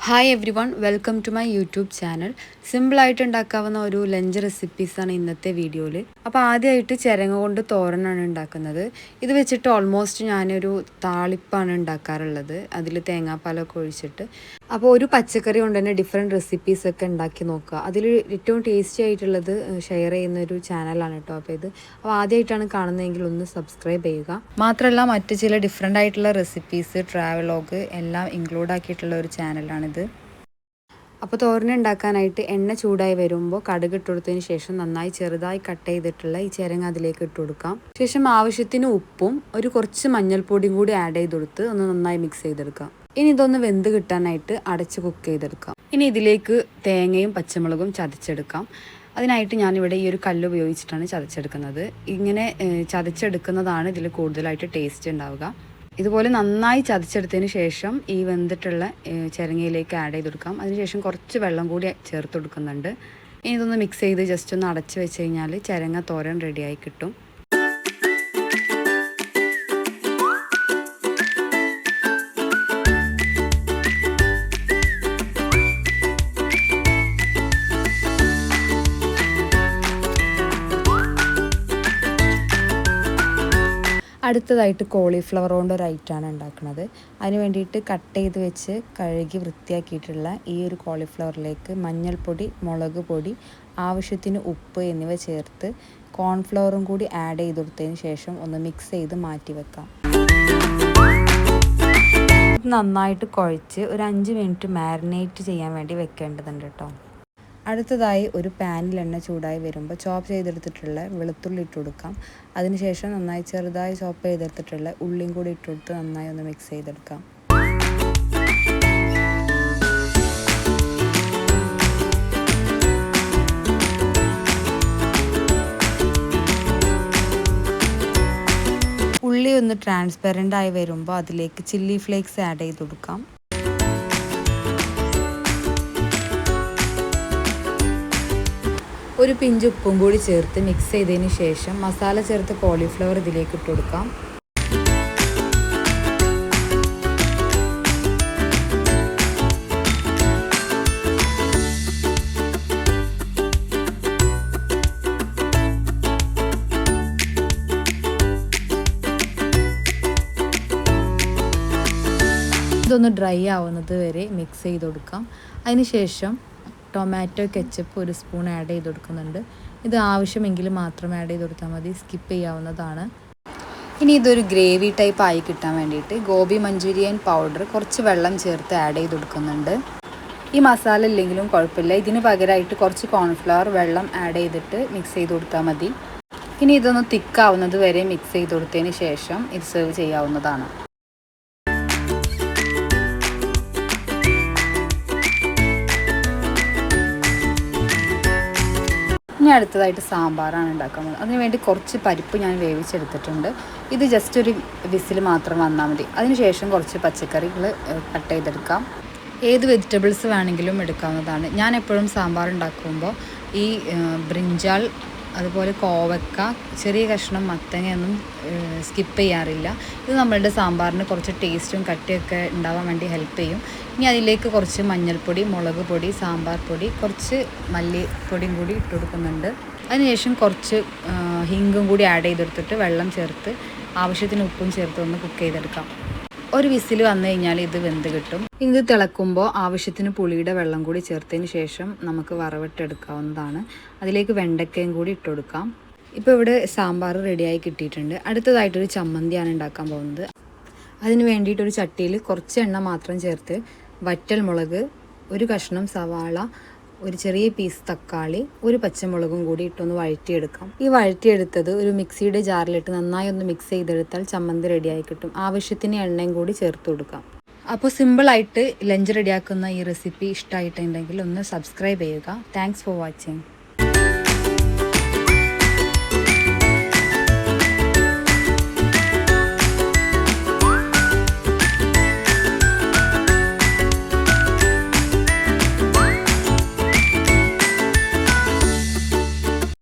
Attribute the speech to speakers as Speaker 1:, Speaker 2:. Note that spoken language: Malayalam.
Speaker 1: Hi everyone, welcome to my YouTube channel. സിമ്പിളായിട്ട് ഉണ്ടാക്കാവുന്ന ഒരു ലഞ്ച് റെസിപ്പീസാണ് ഇന്നത്തെ വീഡിയോയിൽ. അപ്പോൾ ആദ്യമായിട്ട് ചിരങ്ങ കൊണ്ട് തോരനാണ് ഉണ്ടാക്കുന്നത്. ഇത് വെച്ചിട്ട് ഓൾമോസ്റ്റ് ഞാനൊരു താളിപ്പാണ് ഉണ്ടാക്കാറുള്ളത്, അതിൽ തേങ്ങാപ്പാലൊക്കെ ഒഴിച്ചിട്ട്. അപ്പോൾ ഒരു പച്ചക്കറി കൊണ്ട് തന്നെ ഡിഫറെൻറ്റ് റെസിപ്പീസൊക്കെ ഉണ്ടാക്കി നോക്കുക. അതിൽ ഏറ്റവും ടേസ്റ്റി ആയിട്ടുള്ളത് ഷെയർ ചെയ്യുന്ന ഒരു ചാനലാണ് കേട്ടോ. അപ്പോൾ ആദ്യമായിട്ടാണ് കാണുന്നതെങ്കിൽ ഒന്ന് സബ്സ്ക്രൈബ് ചെയ്യുക. മാത്രമല്ല മറ്റ് ചില ഡിഫറെൻ്റ് ആയിട്ടുള്ള റെസിപ്പീസ്, ട്രാവലോഗ് എല്ലാം ഇൻക്ലൂഡ് ആക്കിയിട്ടുള്ള ഒരു ചാനലാണിത്. അപ്പോൾ തോരൻ ഉണ്ടാക്കാനായിട്ട് എണ്ണ ചൂടായി വരുമ്പോൾ കടുക് ഇട്ട് കൊടുത്തതിന് ശേഷം നന്നായി ചെറുതായി കട്ട് ചെയ്തിട്ടുള്ള ഈ ചിരങ്ങ അതിലേക്ക് ഇട്ട് കൊടുക്കാം. ശേഷം ആവശ്യത്തിന് ഉപ്പും കുറച്ച് മഞ്ഞൾപ്പൊടിയും കൂടി ആഡ് ചെയ്ത് കൊടുത്ത് ഒന്ന് നന്നായി മിക്സ് ചെയ്തെടുക്കാം. ഇനി ഇതൊന്ന് വെന്ത് കിട്ടാനായിട്ട് അടച്ച് കുക്ക് ചെയ്തെടുക്കാം. ഇനി ഇതിലേക്ക് തേങ്ങയും പച്ചമുളകും ചതച്ചെടുക്കാം. അതിനായിട്ട് ഞാനിവിടെ ഈ ഒരു കല്ല് ഉപയോഗിച്ചിട്ടാണ് ചതച്ചെടുക്കുന്നത്. ഇങ്ങനെ ചതച്ചെടുക്കുന്നതാണ് ഇതിൽ കൂടുതലായിട്ട് ടേസ്റ്റ് ഉണ്ടാവുക. ഇതുപോലെ നന്നായി ചതച്ചെടുത്തതിന് ശേഷം ഈ വെന്തിട്ടുള്ള ചിരങ്ങയിലേക്ക് ആഡ് ചെയ്ത് കൊടുക്കാം. അതിനുശേഷം കുറച്ച് വെള്ളം കൂടി ചേർത്ത് കൊടുക്കുന്നുണ്ട്. ഇനി ഇതൊന്ന് മിക്സ് ചെയ്ത് ജസ്റ്റ് ഒന്ന് അടച്ച് വെച്ച് കഴിഞ്ഞാൽ ചിരങ്ങ തോരൻ റെഡിയായി കിട്ടും. അടുത്തതായിട്ട് കോളിഫ്ലവർ കൊണ്ട് ഒരു ഐറ്റമാണ് ഉണ്ടാക്കുന്നത്. അതിന് വേണ്ടിയിട്ട് കട്ട് ചെയ്ത് വെച്ച് കഴുകി വൃത്തിയാക്കിയിട്ടുള്ള ഈ ഒരു കോളിഫ്ലവറിലേക്ക് മഞ്ഞൾപ്പൊടി, മുളക് പൊടി, ആവശ്യത്തിന് ഉപ്പ് എന്നിവ ചേർത്ത് കോൺഫ്ലവറും കൂടി ആഡ് ചെയ്ത് കൊടുത്തതിന് ശേഷം ഒന്ന് മിക്സ് ചെയ്ത് മാറ്റി വെക്കാം. നന്നായിട്ട് കുഴച്ച് ഒരു 5 മിനിറ്റ് മാരിനേറ്റ് ചെയ്യാൻ വേണ്ടി വെക്കേണ്ടതുണ്ട് കേട്ടോ. അടുത്തതായി ഒരു പാനിൽ എണ്ണ ചൂടായി വരുമ്പോൾ ചോപ്പ് ചെയ്തെടുത്തിട്ടുള്ള വെളുത്തുള്ളി ഇട്ട് കൊടുക്കാം. അതിനുശേഷം നന്നായി ചെറുതായി ചോപ്പ് ചെയ്തെടുത്തിട്ടുള്ള ഉള്ളിയും കൂടി ഇട്ട് കൊടുത്ത് നന്നായി ഒന്ന് മിക്സ് ചെയ്തെടുക്കാം. ഉള്ളി ഒന്ന് ട്രാൻസ്പെറൻ്റ് ആയി വരുമ്പോൾ അതിലേക്ക് ചില്ലി ഫ്ലേക്സ് ആഡ് ചെയ്ത് കൊടുക്കാം. ഒരു പിഞ്ച് ഉപ്പും കൂടി ചേർത്ത് മിക്സ് ചെയ്തതിന് ശേഷം മസാല ചേർത്ത് കോളിഫ്ലവർ ഇതിലേക്ക് ഇട്ട് കൊടുക്കാം. ഇതൊന്ന് ഡ്രൈ ആവുന്നത് വരെ മിക്സ് ചെയ്ത് കൊടുക്കാം. അതിനുശേഷം ടൊമാറ്റോ കെച്ചപ്പ് ഒരു സ്പൂൺ ആഡ് ചെയ്ത് കൊടുക്കുന്നുണ്ട്. ഇത് ആവശ്യമെങ്കിൽ മാത്രം ആഡ് ചെയ്ത് കൊടുത്താൽ മതി, സ്കിപ്പ് ചെയ്യാവുന്നതാണ്. ഇനി ഇതൊരു ഗ്രേവി ടൈപ്പ് ആയി കിട്ടാൻ വേണ്ടിയിട്ട് ഗോബി മഞ്ചൂരിയൻ പൗഡർ കുറച്ച് വെള്ളം ചേർത്ത് ആഡ് ചെയ്ത് കൊടുക്കുന്നുണ്ട്. ഈ മസാല ഇല്ലെങ്കിലും കുഴപ്പമില്ല, ഇതിന് പകരമായിട്ട് കുറച്ച് കോൺഫ്ലവർ വെള്ളം ആഡ് ചെയ്തിട്ട് മിക്സ് ചെയ്ത് കൊടുത്താൽ മതി. ഇനി ഇതൊന്ന് തിക്കാവുന്നത് വരെ മിക്സ് ചെയ്ത് കൊടുത്തതിന് ശേഷം ഇത് സെർവ് ചെയ്യാവുന്നതാണ്. ഇനി അടുത്തതായിട്ട് സാമ്പാറാണ് ഉണ്ടാക്കുന്നത്. അതിനുവേണ്ടി കുറച്ച് പരിപ്പ് ഞാൻ വേവിച്ചെടുത്തിട്ടുണ്ട്. ഇത് ജസ്റ്റ് ഒരു വിസിൽ മാത്രം വന്നാൽ മതി. അതിനുശേഷം കുറച്ച് പച്ചക്കറികൾ കട്ട് ചെയ്തെടുക്കാം. ഏത് വെജിറ്റബിൾസ് വേണമെങ്കിലും എടുക്കാവുന്നതാണ്. ഞാൻ എപ്പോഴും സാമ്പാർ ഉണ്ടാക്കുമ്പോൾ ഈ ബ്രിഞ്ചാൾ, അതുപോലെ കോവക്ക, ചെറിയ കഷ്ണം മത്തങ്ങയൊന്നും സ്കിപ്പ് ചെയ്യാറില്ല. ഇത് നമ്മളുടെ സാമ്പാറിന് കുറച്ച് ടേസ്റ്റും കട്ടിയൊക്കെ ഉണ്ടാവാൻ വേണ്ടി ഹെൽപ്പ് ചെയ്യും. ഇനി അതിലേക്ക് കുറച്ച് മഞ്ഞൾപ്പൊടി, മുളക് പൊടി, സാമ്പാർ പൊടി, കുറച്ച് മല്ലിപ്പൊടിയും കൂടി ഇട്ട് കൊടുക്കുന്നുണ്ട്. അതിനുശേഷം കുറച്ച് ഹിങ്കും കൂടി ആഡ് ചെയ്തെടുത്തിട്ട് വെള്ളം ചേർത്ത് ആവശ്യത്തിന് ഉപ്പും ചേർത്ത് ഒന്ന് കുക്ക് ചെയ്തെടുക്കാം. ഒരു വിസിൽ വന്നു കഴിഞ്ഞാൽ ഇത് വെന്ത് കിട്ടും. ഇത് തിളക്കുമ്പോൾ ആവശ്യത്തിന് പുളിയുടെ വെള്ളം കൂടി ചേർത്തതിന് ശേഷം നമുക്ക് വറവിട്ടെടുക്കാവുന്നതാണ്. അതിലേക്ക് വെണ്ടയ്ക്കയും കൂടി ഇട്ട് കൊടുക്കാം. ഇപ്പോൾ ഇവിടെ സാമ്പാർ റെഡിയായി കിട്ടിയിട്ടുണ്ട്. അടുത്തതായിട്ടൊരു ചമ്മന്തിയാണ് ഉണ്ടാക്കാൻ പോകുന്നത്. അതിന് വേണ്ടിയിട്ടൊരു ചട്ടിയിൽ കുറച്ച് എണ്ണ മാത്രം ചേർത്ത് വറ്റൽ മുളക്, ഒരു കഷ്ണം സവാള, ഒരു ചെറിയ പീസ് തക്കാളി, ഒരു പച്ചമുളകും കൂടി ഇട്ടൊന്ന് വഴറ്റിയെടുക്കാം. ഈ വഴറ്റിയെടുത്തത് ഒരു മിക്സിയുടെ ജാറിലിട്ട് നന്നായി ഒന്ന് മിക്സ് ചെയ്തെടുത്താൽ ചമ്മന്തി റെഡിയായി കിട്ടും. ആവശ്യത്തിന് എണ്ണയും കൂടി ചേർത്ത് കൊടുക്കാം. അപ്പോൾ സിമ്പിളായിട്ട് ലഞ്ച് റെഡിയാക്കുന്ന ഈ റെസിപ്പി ഇഷ്ടമായിട്ടുണ്ടെങ്കിൽ ഒന്ന് സബ്സ്ക്രൈബ് ചെയ്യുക. Thanks for watching.